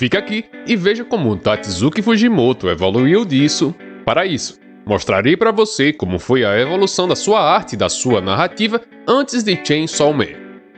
Fica aqui e veja como Tatsuki Fujimoto evoluiu disso para isso. Mostrarei para você como foi a evolução da sua arte e da sua narrativa antes de Chainsaw Man.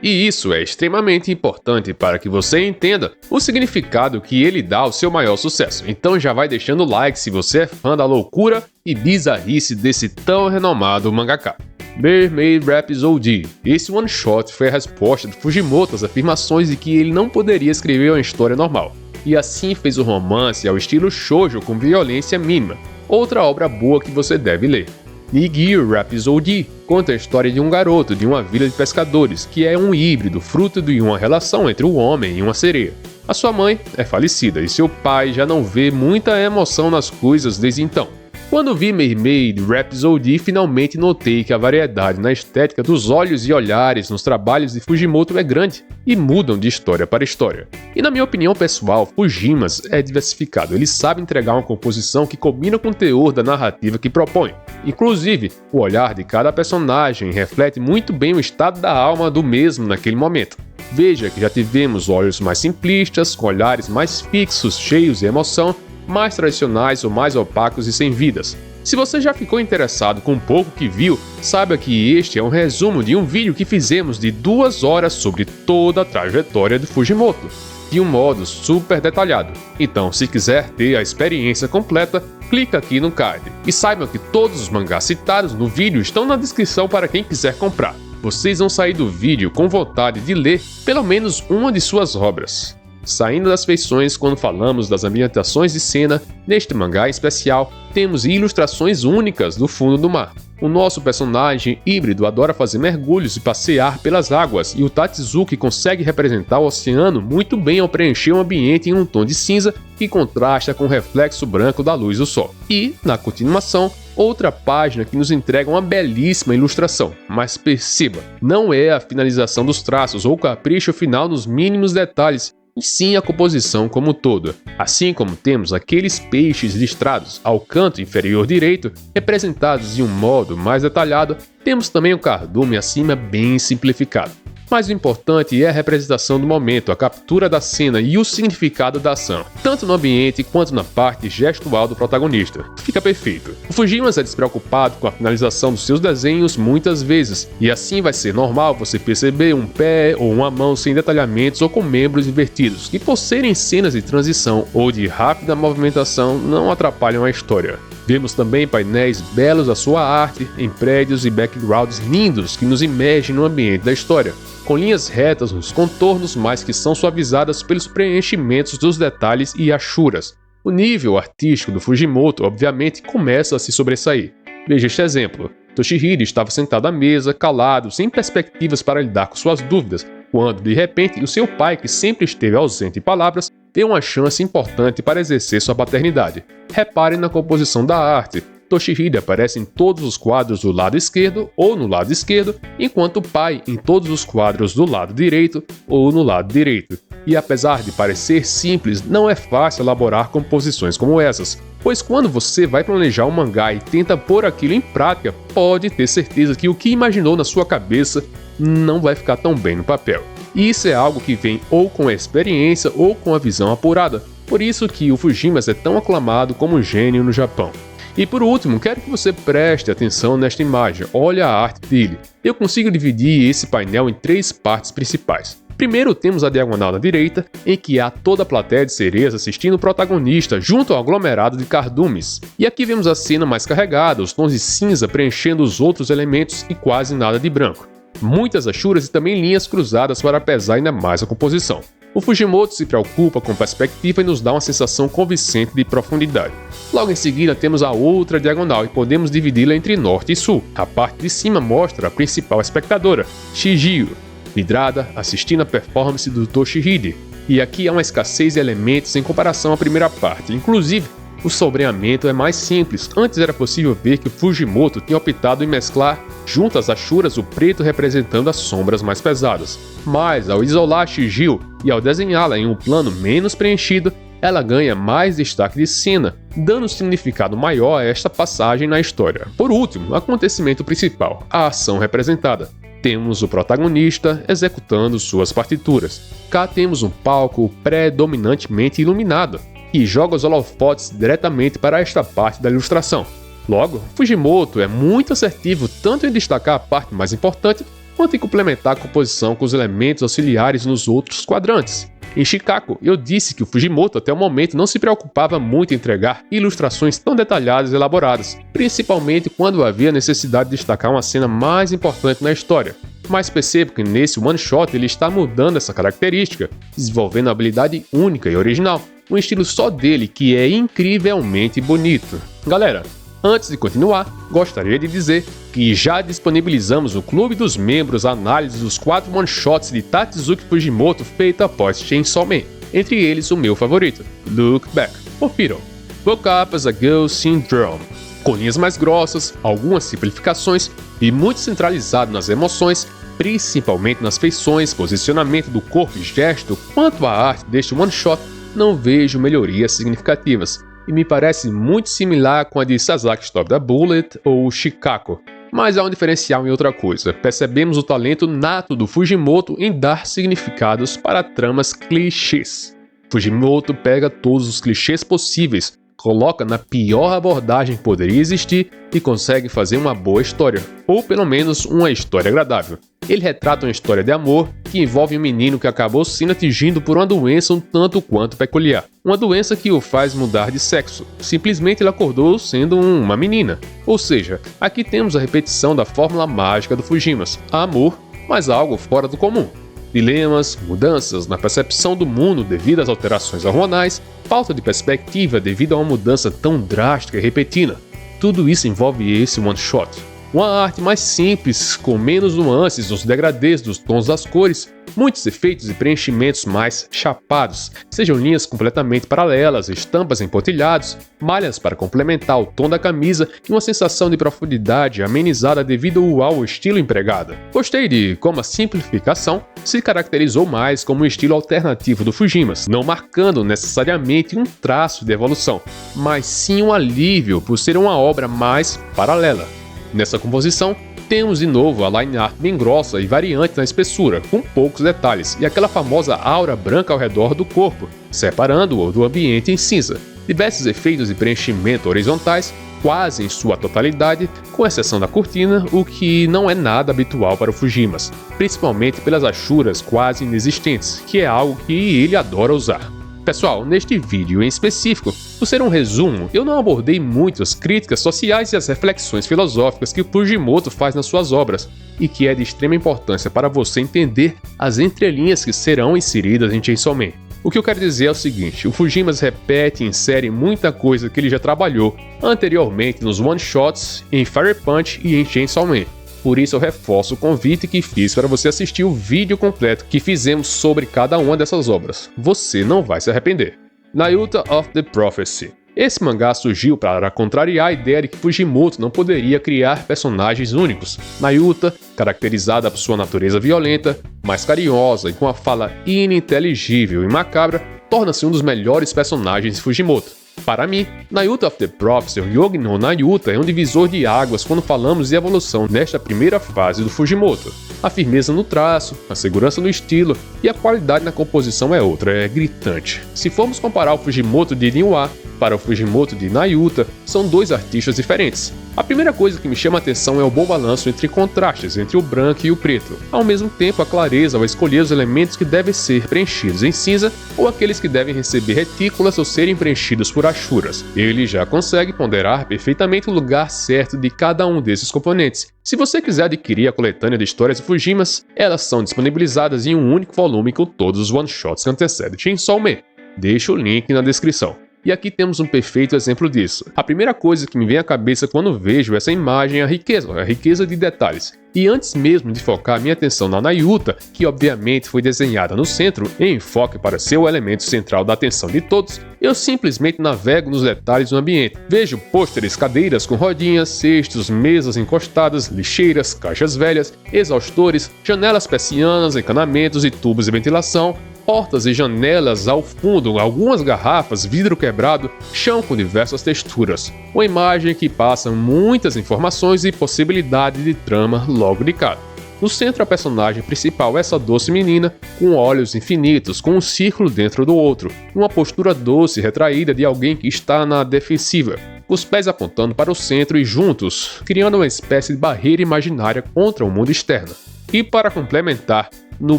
E isso é extremamente importante para que você entenda o significado que ele dá ao seu maior sucesso. Então já vai deixando o like se você é fã da loucura e bizarrice desse tão renomado mangaka. Mermaid Rhapsody. Esse one shot foi a resposta de Fujimoto às afirmações de que ele não poderia escrever uma história normal. E assim fez o romance ao estilo shoujo com violência mínima. Outra obra boa que você deve ler. Nigiri Rhapsody conta a história de um garoto de uma vila de pescadores que é um híbrido fruto de uma relação entre um homem e uma sereia. A sua mãe é falecida e seu pai já não vê muita emoção nas coisas desde então. Quando vi Mermaid Rhapsody, finalmente notei que a variedade na estética dos olhos e olhares nos trabalhos de Fujimoto é grande e mudam de história para história. E na minha opinião pessoal, Fujimas é diversificado, ele sabe entregar uma composição que combina com o teor da narrativa que propõe. Inclusive, o olhar de cada personagem reflete muito bem o estado da alma do mesmo naquele momento. Veja que já tivemos olhos mais simplistas, com olhares mais fixos, cheios de emoção, mais tradicionais ou mais opacos e sem vidas. Se você já ficou interessado com o pouco que viu, saiba que este é um resumo de um vídeo que fizemos de 2 horas sobre toda a trajetória de Fujimoto, de um modo super detalhado. Então, se quiser ter a experiência completa, clica aqui no card. E saiba que todos os mangás citados no vídeo estão na descrição para quem quiser comprar. Vocês vão sair do vídeo com vontade de ler pelo menos uma de suas obras. Saindo das feições quando falamos das ambientações de cena, neste mangá em especial, temos ilustrações únicas do fundo do mar. O nosso personagem híbrido adora fazer mergulhos e passear pelas águas, e o Tatsuki consegue representar o oceano muito bem ao preencher o ambiente em um tom de cinza que contrasta com o reflexo branco da luz do sol. E, na continuação, outra página que nos entrega uma belíssima ilustração, mas perceba, não é a finalização dos traços ou o capricho final nos mínimos detalhes, e sim a composição como um todo. Assim como temos aqueles peixes listrados ao canto inferior direito, representados de um modo mais detalhado, temos também o cardume acima bem simplificado. Mas o importante é a representação do momento, a captura da cena e o significado da ação, tanto no ambiente quanto na parte gestual do protagonista. Fica perfeito. O Fujimas é despreocupado com a finalização dos seus desenhos muitas vezes, e assim vai ser normal você perceber um pé ou uma mão sem detalhamentos ou com membros invertidos, que por serem cenas de transição ou de rápida movimentação não atrapalham a história. Vemos também painéis belos da sua arte, em prédios e backgrounds lindos que nos imergem no ambiente da história, com linhas retas nos contornos, mas que são suavizadas pelos preenchimentos dos detalhes e achuras. O nível artístico do Fujimoto, obviamente, começa a se sobressair. Veja este exemplo. Toshihide estava sentado à mesa, calado, sem perspectivas para lidar com suas dúvidas, quando, de repente, o seu pai, que sempre esteve ausente em palavras, deu uma chance importante para exercer sua paternidade. Reparem na composição da arte. Toshihide aparece em todos os quadros do lado esquerdo ou no lado esquerdo, enquanto o pai em todos os quadros do lado direito ou no lado direito. E apesar de parecer simples, não é fácil elaborar composições como essas, pois quando você vai planejar um mangá e tenta pôr aquilo em prática, pode ter certeza que o que imaginou na sua cabeça não vai ficar tão bem no papel. E isso é algo que vem ou com a experiência ou com a visão apurada, por isso que o Fujimas é tão aclamado como gênio no Japão. E por último, quero que você preste atenção nesta imagem, olha a arte dele. Eu consigo dividir esse painel em 3 partes principais. Primeiro temos a diagonal na direita, em que há toda a plateia de sereias assistindo o protagonista junto ao aglomerado de cardumes. E aqui vemos a cena mais carregada, os tons de cinza preenchendo os outros elementos e quase nada de branco. Muitas achuras e também linhas cruzadas para pesar ainda mais a composição. O Fujimoto se preocupa com perspectiva e nos dá uma sensação convincente de profundidade. Logo em seguida temos a outra diagonal e podemos dividi-la entre norte e sul. A parte de cima mostra a principal espectadora, Shigio, vidrada, assistindo a performance do Toshihide. E aqui há uma escassez de elementos em comparação à primeira parte, inclusive o sombreamento é mais simples. Antes era possível ver que o Fujimoto tinha optado em mesclar junto às achuras o preto representando as sombras mais pesadas. Mas ao isolar Shigio e ao desenhá-la em um plano menos preenchido, ela ganha mais destaque de cena, dando um significado maior a esta passagem na história. Por último, o acontecimento principal, a ação representada. temos o protagonista executando suas partituras. Cá temos um palco predominantemente iluminado, que joga os holofotes diretamente para esta parte da ilustração. Logo, Fujimoto é muito assertivo tanto em destacar a parte mais importante, quanto em complementar a composição com os elementos auxiliares nos outros quadrantes. Em Chicago, eu disse que o Fujimoto até o momento não se preocupava muito em entregar ilustrações tão detalhadas e elaboradas, principalmente quando havia necessidade de destacar uma cena mais importante na história. Mas percebo que nesse one-shot ele está mudando essa característica, desenvolvendo uma habilidade única e original, um estilo só dele que é incrivelmente bonito. Galera, antes de continuar, gostaria de dizer que já disponibilizamos no Clube dos Membros a análise dos 4 one-shots de Tatsuki Fujimoto feita após Chainsaw Man, entre eles o meu favorito, Look Back. Confiram. Woke Up as a Girl Syndrome. Com linhas mais grossas, algumas simplificações e muito centralizado nas emoções, principalmente nas feições, posicionamento do corpo e gesto, quanto à arte deste one-shot, não vejo melhorias significativas. E me parece muito similar com a de Sasaki Stop the Bullet ou Chicago. Mas há um diferencial em outra coisa. Percebemos o talento nato do Fujimoto em dar significados para tramas clichês. Fujimoto pega todos os clichês possíveis, coloca na pior abordagem que poderia existir e consegue fazer uma boa história, ou pelo menos uma história agradável. Ele retrata uma história de amor que envolve um menino que acabou sendo atingido por uma doença um tanto quanto peculiar. Uma doença que o faz mudar de sexo. Simplesmente ele acordou sendo uma menina. Ou seja, aqui temos a repetição da fórmula mágica do Fujimas. Amor, mas algo fora do comum. Dilemas, mudanças na percepção do mundo devido às alterações hormonais, falta de perspectiva devido a uma mudança tão drástica e repentina. Tudo isso envolve esse one-shot. Uma arte mais simples, com menos nuances nos degradês dos tons das cores, muitos efeitos e preenchimentos mais chapados, sejam linhas completamente paralelas, estampas em pontilhados, malhas para complementar o tom da camisa e uma sensação de profundidade amenizada devido ao estilo empregado. Gostei de como a simplificação se caracterizou mais como um estilo alternativo do Fujimas, não marcando necessariamente um traço de evolução, mas sim um alívio por ser uma obra mais paralela. Nessa composição, temos de novo a line art bem grossa e variante na espessura, com poucos detalhes, e aquela famosa aura branca ao redor do corpo, separando-o do ambiente em cinza. Diversos efeitos de preenchimento horizontais, quase em sua totalidade, com exceção da cortina, o que não é nada habitual para o Fujimas, principalmente pelas achuras quase inexistentes, que é algo que ele adora usar. Pessoal, neste vídeo em específico, por ser um resumo, eu não abordei muito as críticas sociais e as reflexões filosóficas que o Fujimoto faz nas suas obras, e que é de extrema importância para você entender as entrelinhas que serão inseridas em Chainsaw Man. O que eu quero dizer é o seguinte, o Fujimas repete e insere muita coisa que ele já trabalhou anteriormente nos one-shots, em Fire Punch e em Chainsaw Man. Por isso eu reforço o convite que fiz para você assistir o vídeo completo que fizemos sobre cada uma dessas obras. Você não vai se arrepender. Nayuta of the Prophecy. Esse mangá surgiu para contrariar a ideia de que Fujimoto não poderia criar personagens únicos. Nayuta, caracterizada por sua natureza violenta, mais carinhosa e com a fala ininteligível e macabra, torna-se um dos melhores personagens de Fujimoto. Para mim, Nayuta of the Prophecy ou Yogi no Nayuta é um divisor de águas quando falamos de evolução nesta primeira fase do Fujimoto. A firmeza no traço, a segurança no estilo e a qualidade na composição é outra, é gritante. Se formos comparar o Fujimoto de Niwa para o Fujimoto de Nayuta, são dois artistas diferentes. A primeira coisa que me chama a atenção é o bom balanço entre contrastes entre o branco e o preto. Ao mesmo tempo, a clareza ao escolher os elementos que devem ser preenchidos em cinza ou aqueles que devem receber retículas ou serem preenchidos por achuras. Ele já consegue ponderar perfeitamente o lugar certo de cada um desses componentes. Se você quiser adquirir a coletânea de histórias de Fujimas, elas são disponibilizadas em um único volume com todos os one-shots que antecedem Chainsaw Man. Deixo o link na descrição. E aqui temos um perfeito exemplo disso. A primeira coisa que me vem à cabeça quando vejo essa imagem é a riqueza de detalhes. E antes mesmo de focar minha atenção na Nayuta, que obviamente foi desenhada no centro, em enfoque para ser o elemento central da atenção de todos, eu simplesmente navego nos detalhes do ambiente. Vejo pôsteres, cadeiras com rodinhas, cestos, mesas encostadas, lixeiras, caixas velhas, exaustores, janelas persianas, encanamentos e tubos de ventilação, portas e janelas ao fundo, algumas garrafas, vidro quebrado, chão com diversas texturas. Uma imagem que passa muitas informações e possibilidade de trama logo de cara. No centro, a personagem principal é essa doce menina, com olhos infinitos, com um círculo dentro do outro, uma postura doce e retraída de alguém que está na defensiva, com os pés apontando para o centro e juntos, criando uma espécie de barreira imaginária contra o mundo externo. E para complementar, no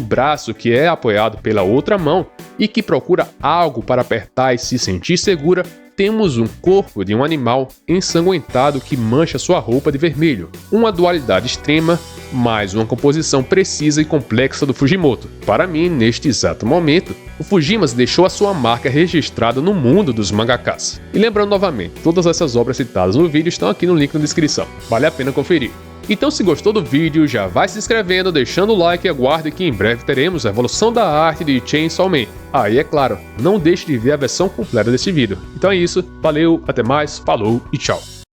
braço que é apoiado pela outra mão e que procura algo para apertar e se sentir segura, temos um corpo de um animal ensanguentado que mancha sua roupa de vermelho. Uma dualidade extrema, mais uma composição precisa e complexa do Fujimoto. Para mim, neste exato momento, o Fujimas deixou a sua marca registrada no mundo dos mangakas. E lembrando novamente, todas essas obras citadas no vídeo estão aqui no link na descrição. Vale a pena conferir. Então, se gostou do vídeo, já vai se inscrevendo, deixando o like e aguarde que em breve teremos a evolução da arte de Chainsaw Man. E é claro, não deixe de ver a versão completa desse vídeo. Então é isso, valeu, até mais, falou e tchau.